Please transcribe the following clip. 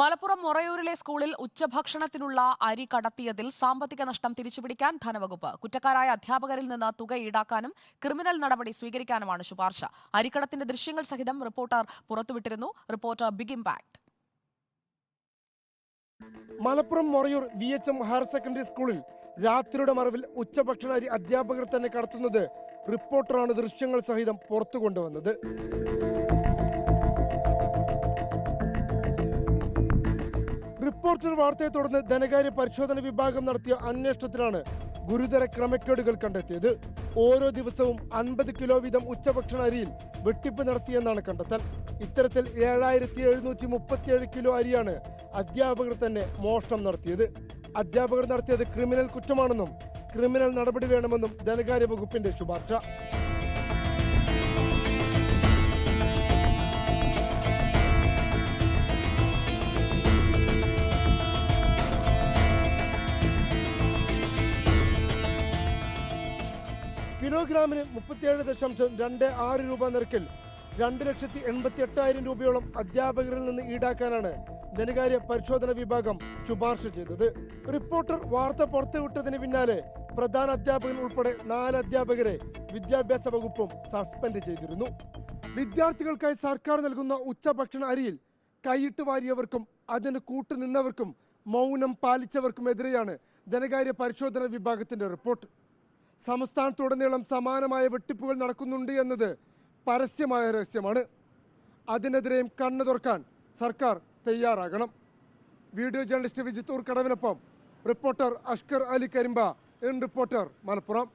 മലപ്പുറം മൊറയൂരിലെ സ്കൂളിൽ ഉച്ചഭക്ഷണത്തിനുള്ള അരി കടത്തിയതിൽ സാമ്പത്തിക നഷ്ടം തിരിച്ചുപിടിക്കാൻ ധനവകുപ്പ്. കുറ്റക്കാരായ അധ്യാപകരിൽ നിന്ന് തുക ഈടാക്കാനും ക്രിമിനൽ നടപടി സ്വീകരിക്കാനുമാണ് ശുപാർശ. അരിക്കടത്തിന്റെ ദൃശ്യങ്ങൾ സഹിതം റിപ്പോർട്ടർ പുറത്തുവിട്ടിരുന്നു. Reporter big impact. Malappuram Morayur VHM higher secondary സ്കൂളിൽ രാത്രിയുടെ മറവിൽ ഉച്ചഭക്ഷണ അരി അധ്യാപകർ തന്നെ കടത്തുന്നത് റിപ്പോർട്ടറാണ് ദൃശ്യങ്ങൾ സഹിതം പുറത്തു കൊണ്ടുവന്നത്. റിപ്പോർട്ടർ വാർത്തയെ തുടർന്ന് ധനകാര്യ പരിശോധന വിഭാഗം നടത്തിയ അന്വേഷണത്തിലാണ് ഗുരുതര ക്രമക്കേടുകൾ കണ്ടെത്തിയത്. ഓരോ ദിവസവും 50 കിലോ വീതം ഉച്ചഭക്ഷണ അരിയിൽ വെട്ടിപ്പ് നടത്തിയെന്നാണ് കണ്ടെത്തൽ. ഇത്തരത്തിൽ 7737 കിലോ അരിയാണ് അധ്യാപകർ തന്നെ മോഷണം നടത്തിയത്. അധ്യാപകർ നടത്തിയത് ക്രിമിനൽ കുറ്റമാണെന്നും ക്രിമിനൽ നടപടി വേണമെന്നും ധനകാര്യ വകുപ്പിന്റെ ശുപാർശ. കിലോഗ്രാമിന് 37.26 രൂപ നിരക്കിൽ 2,88,000 രൂപയോളം അധ്യാപകരിൽ നിന്ന് ഈടാക്കാനാണ് ധനകാര്യ പരിശോധന വിഭാഗം ശുപാർശ ചെയ്തത്. റിപ്പോർട്ടർ വാർത്ത പുറത്തുവിട്ടതിന് പിന്നാലെ പ്രധാന അധ്യാപകൻ ഉൾപ്പെടെ 4 അധ്യാപകരെ വിദ്യാഭ്യാസ വകുപ്പും സസ്പെൻഡ് ചെയ്തിരുന്നു. വിദ്യാർത്ഥികൾക്കായി സർക്കാർ നൽകുന്ന ഉച്ചഭക്ഷണ അരിയിൽ കൈയിട്ട് വാരിയവർക്കും അതിന് കൂട്ടുനിന്നവർക്കും മൗനം പാലിച്ചവർക്കുമെതിരെയാണ് ധനകാര്യ പരിശോധന വിഭാഗത്തിന്റെ റിപ്പോർട്ട്. സംസ്ഥാനത്തുടനീളം സമാനമായ വെട്ടിപ്പുകൾ നടക്കുന്നുണ്ട് എന്നത് പരസ്യമായ രഹസ്യമാണ്. അതിനെതിരെയും കണ്ണു തുറക്കാൻ സർക്കാർ തയ്യാറാകണം. വീഡിയോ ജേർണലിസ്റ്റ് വിജിത്തൂർ കടവിനൊപ്പം റിപ്പോർട്ടർ അഷ്കർ അലി കരിമ്പ, റിപ്പോർട്ടർ മലപ്പുറം.